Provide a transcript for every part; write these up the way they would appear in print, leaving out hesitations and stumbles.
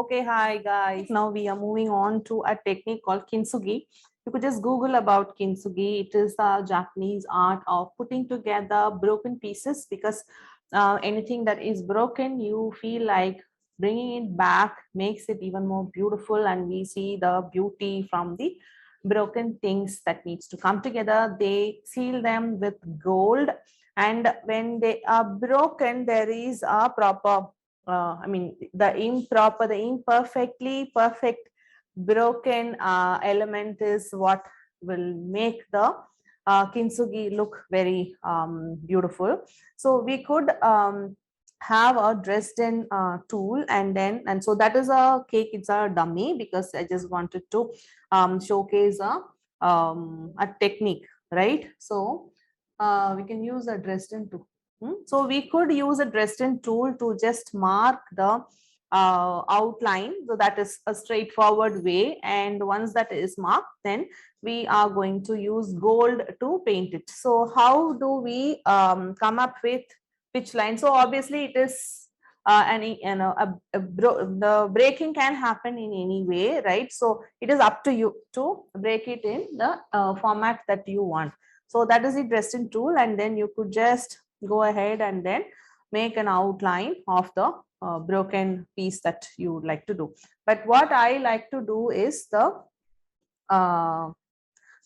Okay, hi guys. Now we are moving on to a technique called Kintsugi. You could just Google about Kintsugi. It is a Japanese art of putting together broken pieces because anything that is broken, you feel like bringing it back makes it even more beautiful, and we see the beauty from the broken things that needs to come together. They seal them with gold, and when they are broken, there is a proper the improper, the imperfectly perfect broken element is what will make the kintsugi look very beautiful. So we could have a Dresden tool, and so that is a cake. It's a dummy because I just wanted to showcase a technique, right? So we can use a Dresden tool. So we could use a Dresden tool to just mark the outline. So that is a straightforward way. And once that is marked, then we are going to use gold to paint it. So how do we come up with which line? So obviously it is the breaking can happen in any way, right? So it is up to you to break it in the format that you want. So that is the Dresden tool, and then you could just go ahead and then make an outline of the broken piece that you would like to do. But what I like to do is the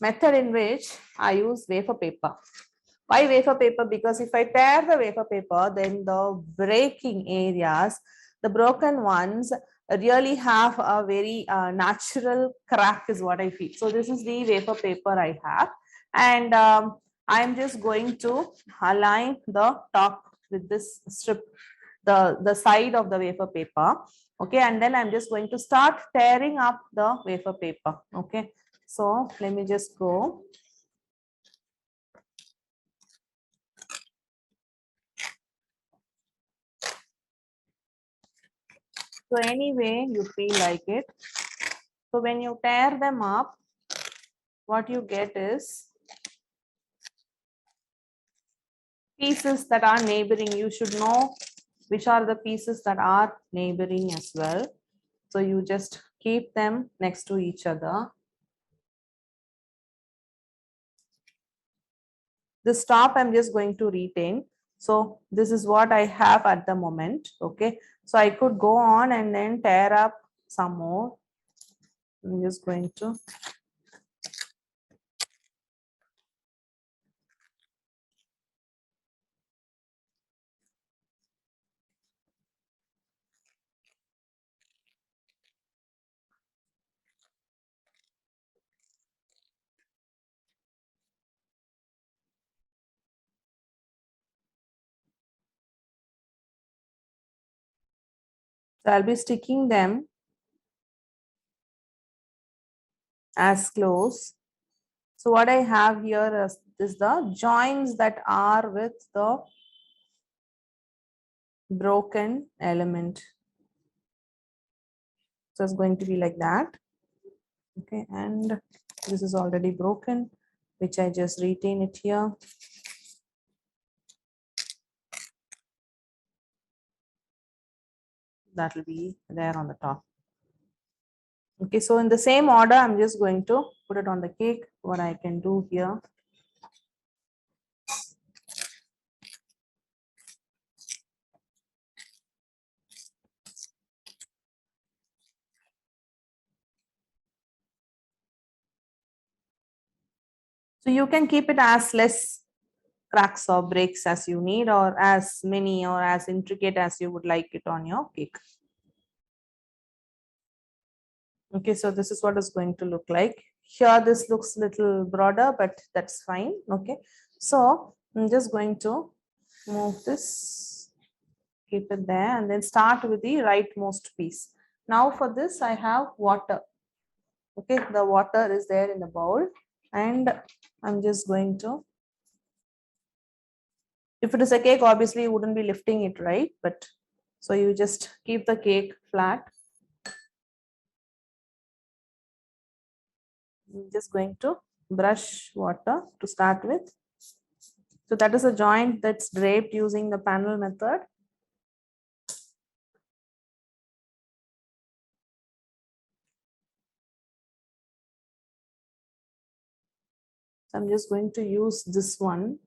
method in which I use wafer paper. Why wafer paper? Because if I tear the wafer paper, then the breaking areas, the broken ones, really have a very natural crack is what I feel. So this is the wafer paper I have, and I'm just going to align the top with this strip, the side of the wafer paper. Okay, and then I'm just going to start tearing up the wafer paper. Okay, so let me just go. So anyway, you feel like it. So when you tear them up, what you get is pieces that are neighboring. You should know which are the pieces that are neighboring as well. So you just keep them next to each other. This top I'm just going to retain. So this is what I have at the moment. Okay, so I could go on and then tear up some more. I'm just going to so I'll be sticking them as close. So what I have here is the joints that are with the broken element. So it's going to be like that. Okay, and this is already broken, which I just retain it here. That will be there on the top. Okay, so in the same order, I'm just going to put it on the cake. What I can do here. So you can keep it as less cracks or breaks as you need, or as many or as intricate as you would like it on your cake. Okay, so this is what it's going to look like. Here, this looks a little broader, but that's fine. Okay, so I'm just going to move this, keep it there, and then start with the rightmost piece. Now for this, I have water. Okay, the water is there in the bowl, and I'm just going to, if it is a cake, obviously you wouldn't be lifting it, right? But so you just keep the cake flat. I'm just going to brush water to start with. So that is a joint that's draped using the panel method. I'm just going to use this one.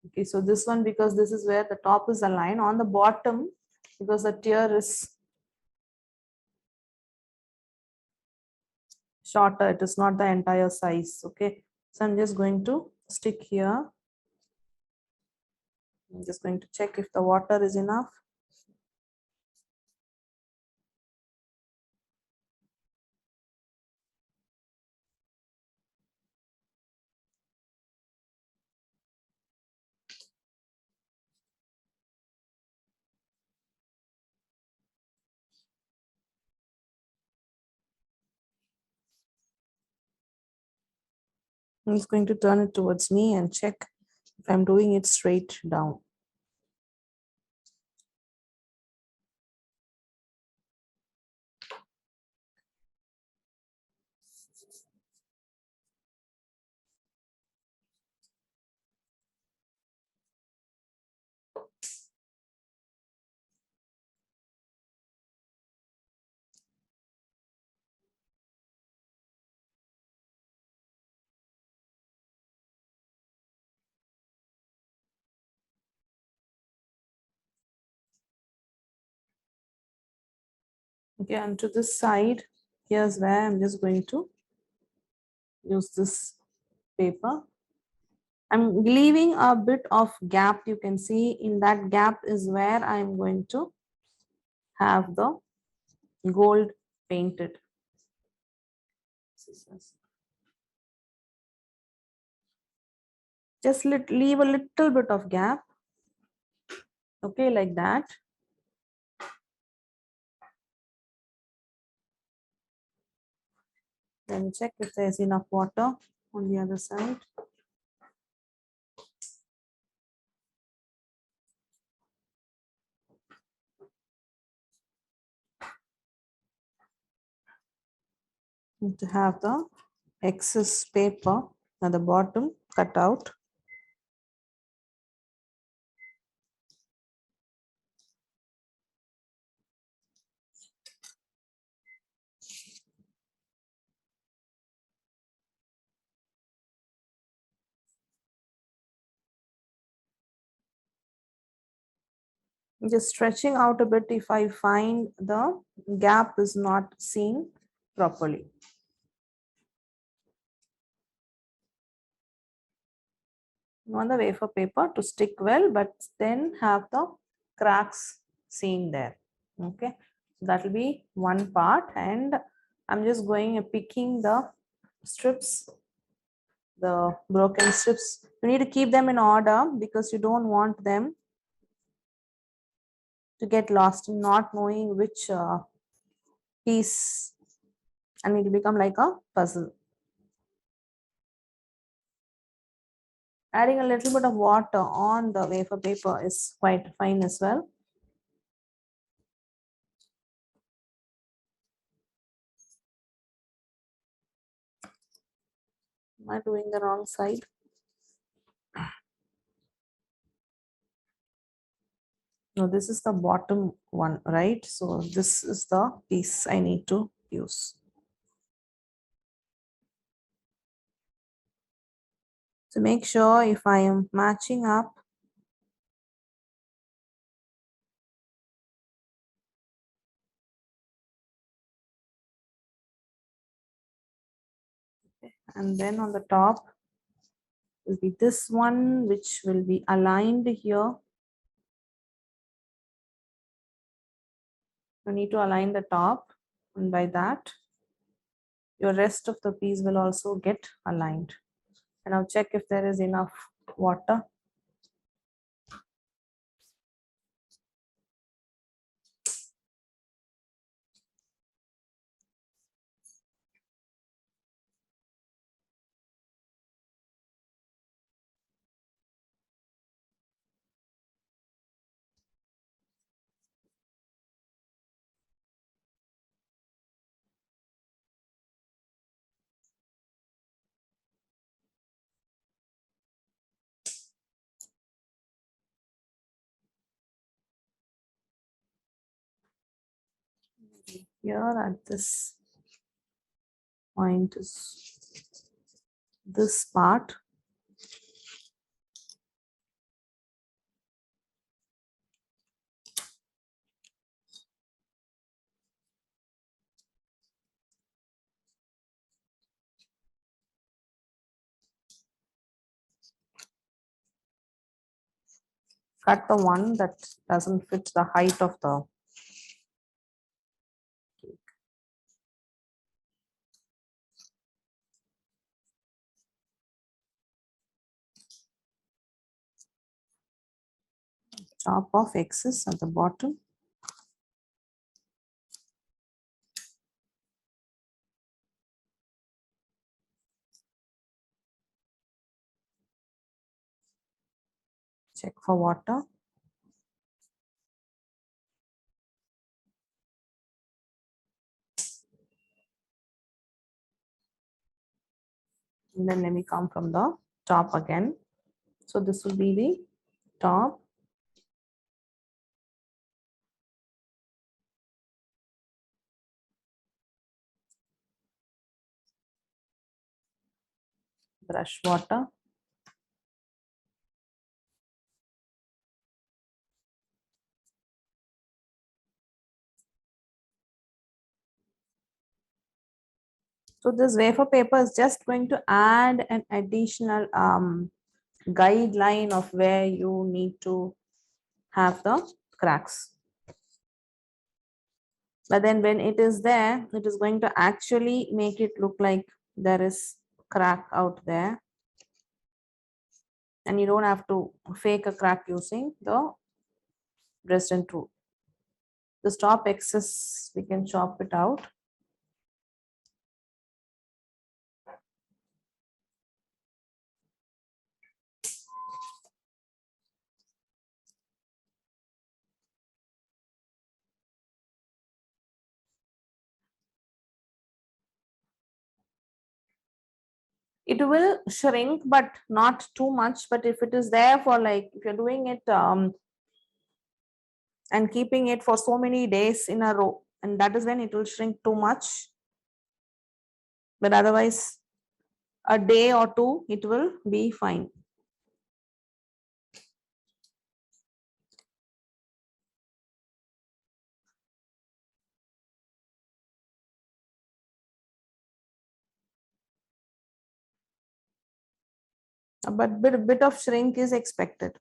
Okay, so this one, because this is where the top is aligned. On the bottom, because the tier is shorter, it is not the entire size. Okay, so I'm just going to stick here. I'm just going to check if the water is enough. I'm just going to turn it towards me and check if I'm doing it straight down. Okay, and to this side, here's where I'm just going to use this paper. I'm leaving a bit of gap. You can see in that gap is where I'm going to have the gold painted. Just leave a little bit of gap. Okay, like that. Then check if there's enough water on the other side. And to have the excess paper at the bottom cut out. Just stretching out a bit if I find the gap is not seen properly. You want the wafer paper to stick well, but then have the cracks seen there. Okay, so that will be one part, and I'm just going and picking the strips, the broken strips. You need to keep them in order because you don't want them to get lost in not knowing which piece, and it will become like a puzzle. Adding a little bit of water on the wafer paper is quite fine as well. Am I doing the wrong side? No, this is the bottom one, right? So this is the piece I need to use. So make sure if I am matching up, and then on the top will be this one, which will be aligned here. You need to align the top, and by that, your rest of the piece will also get aligned. And I'll check if there is enough water. Here at this point is this part. Cut the one that doesn't fit the height of the cake. Chop off excess at the bottom. Check for water. And then let me come from the top again. So this will be the top. Brush water. So this wafer paper is just going to add an additional guideline of where you need to have the cracks. But then when it is there, it is going to actually make it look like there is crack out there. And you don't have to fake a crack using the Dresden tool. The top excess, we can chop it out. It will shrink, but not too much. But if it is there for like, if you're doing it and keeping it for so many days in a row, and that is when it will shrink too much. But otherwise, a day or two, it will be fine. But bit of shrink is expected.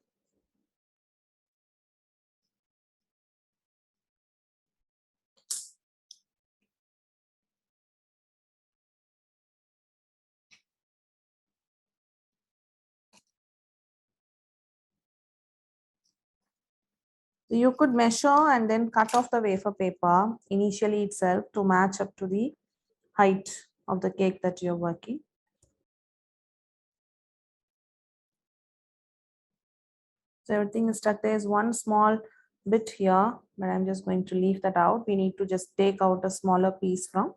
You could measure and then cut off the wafer paper initially itself to match up to the height of the cake that you're working. So everything is stuck. There is one small bit here, but I'm just going to leave that out. We need to just take out a smaller piece from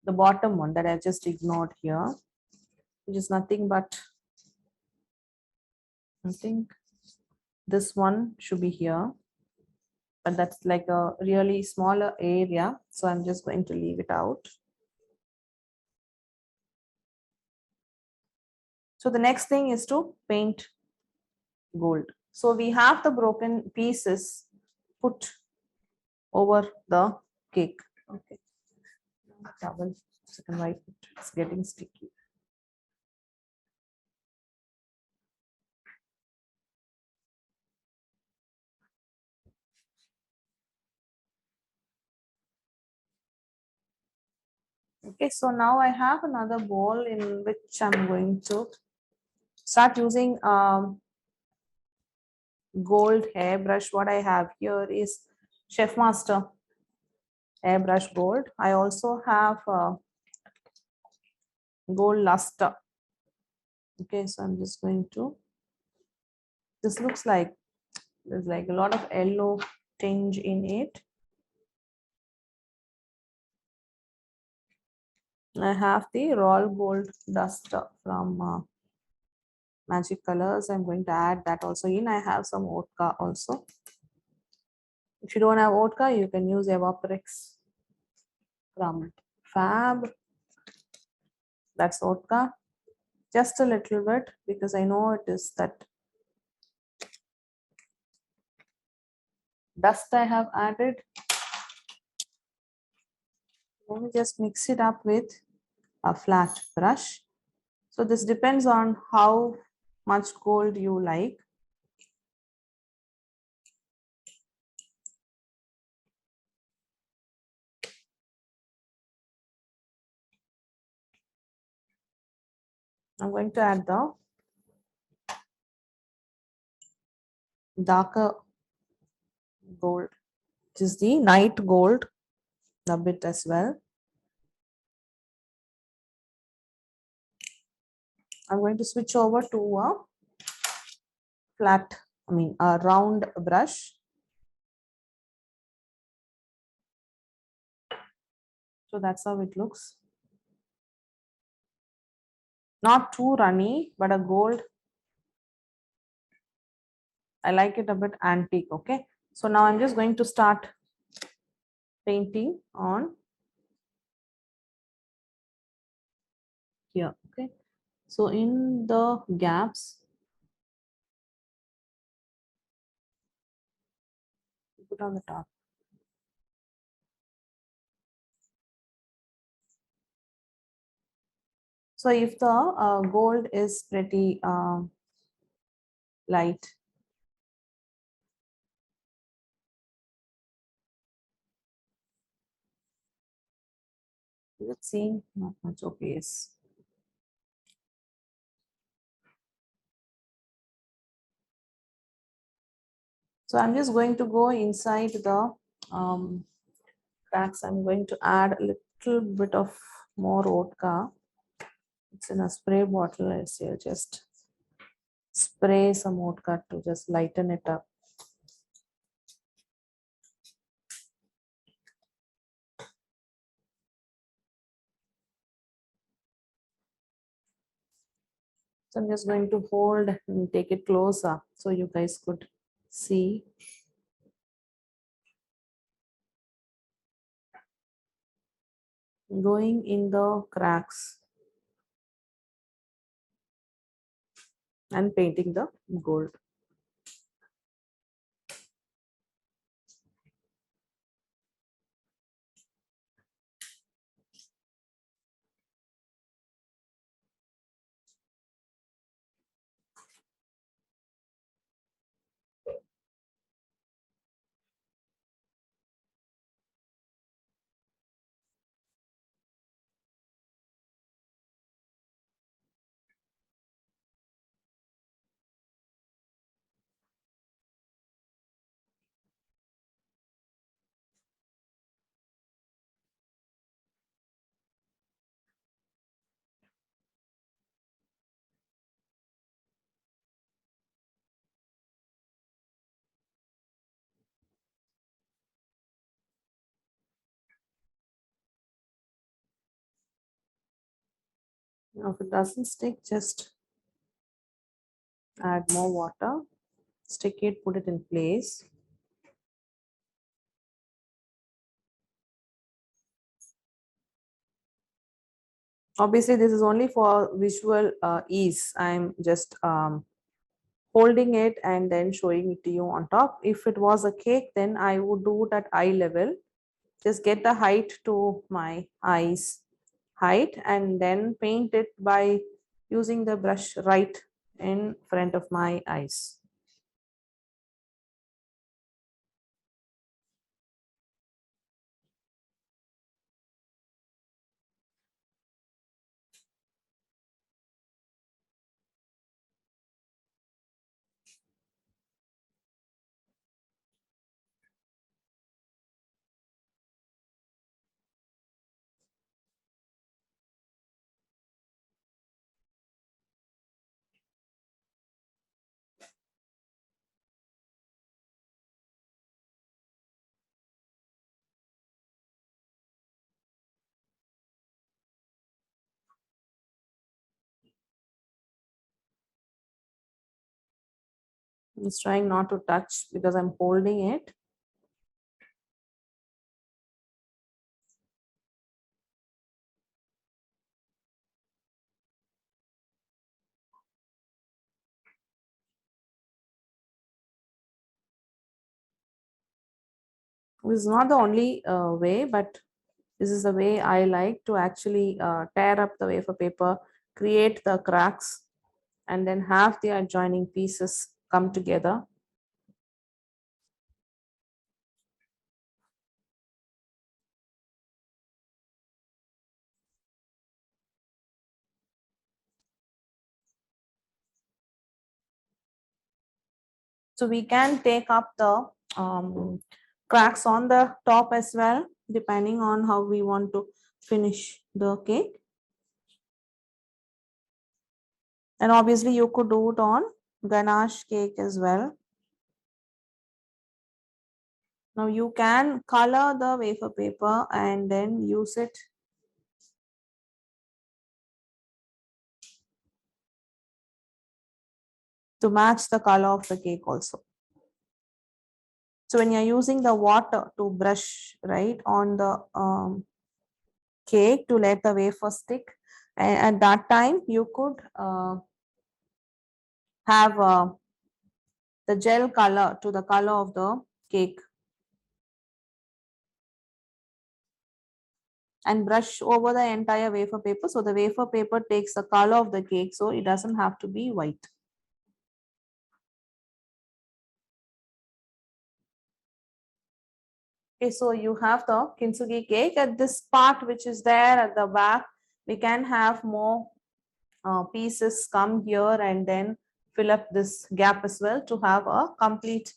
the bottom one that I just ignored here, which is nothing but, I think this one should be here, but that's like a really smaller area. So I'm just going to leave it out. So the next thing is to paint gold. So we have the broken pieces put over the cake. Okay. Towel, second wipe it. It's getting sticky. Okay, so now I have another bowl in which I'm going to start using gold hairbrush. What I have here is Chef Master airbrush gold. I also have gold luster. Okay, so I'm just going to, this looks like there's like a lot of yellow tinge in it. I have the royal gold duster from Magic Colors. I'm going to add that also in. I have some vodka also. If you don't have vodka, you can use Evaporex from Fab. That's vodka. Just a little bit because I know it is that dust I have added. Let me just mix it up with a flat brush. So this depends on how much gold you like. I'm going to add the darker gold, which is the night gold, a bit as well. I'm going to switch over to a a round brush. So that's how it looks. Not too runny, but a gold. I like it a bit antique. Okay. So now I'm just going to start painting on here. Okay. So in the gaps, put on the top. So if the gold is pretty light, let's see, not much. Okay, yes. So I'm just going to go inside the cracks. I'm going to add a little bit of more vodka. It's in a spray bottle. I say just spray some vodka to just lighten it up. So I'm just going to hold and take it closer so you guys could see. Going in the cracks and painting the gold. Now if it doesn't stick, just add more water, stick it, put it in place. Obviously, this is only for visual ease. I'm just holding it and then showing it to you on top. If it was a cake, then I would do it at eye level. Just get the height to my eyes height and then paint it by using the brush right in front of my eyes. I'm just trying not to touch because I'm holding it. This is not the only way, but this is the way I like to actually tear up the wafer paper, create the cracks, and then have the adjoining pieces come together. So we can take up the cracks on the top as well, depending on how we want to finish the cake. And obviously you could do it on ganache cake as well. Now you can color the wafer paper and then use it to match the color of the cake also. So when you're using the water to brush right on the cake to let the wafer stick, and at that time you could have the gel color to the color of the cake and brush over the entire wafer paper, so the wafer paper takes the color of the cake, so it doesn't have to be white. Okay, so you have the kintsugi cake. At this part which is there at the back, we can have more pieces come here and then fill up this gap as well to have a complete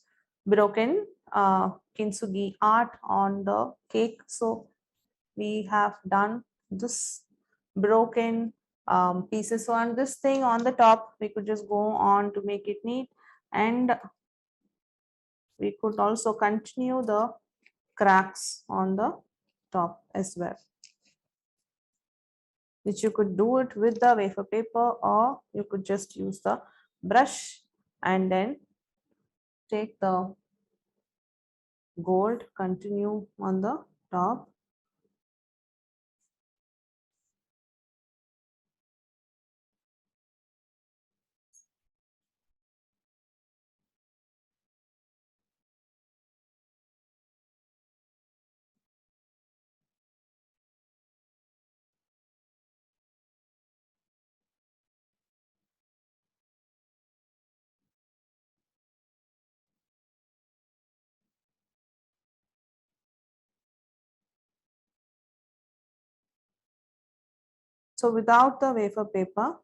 broken kintsugi art on the cake. So we have done this broken pieces. So on this thing on the top, we could just go on to make it neat, and we could also continue the cracks on the top as well, which you could do it with the wafer paper, or you could just use the brush and then take the gold, continue on the top. So without the wafer paper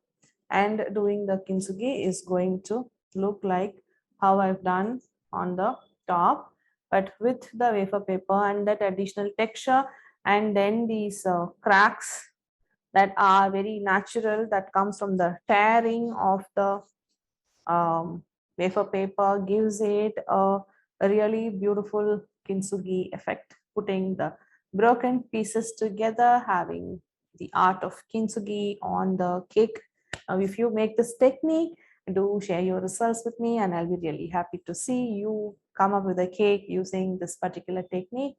and doing the kintsugi is going to look like how I've done on the top, but with the wafer paper and that additional texture, and then these cracks that are very natural, that comes from the tearing of the wafer paper, gives it a really beautiful kintsugi effect, putting the broken pieces together, having the art of kintsugi on the cake. Now, if you make this technique, do share your results with me, and I'll be really happy to see you come up with a cake using this particular technique.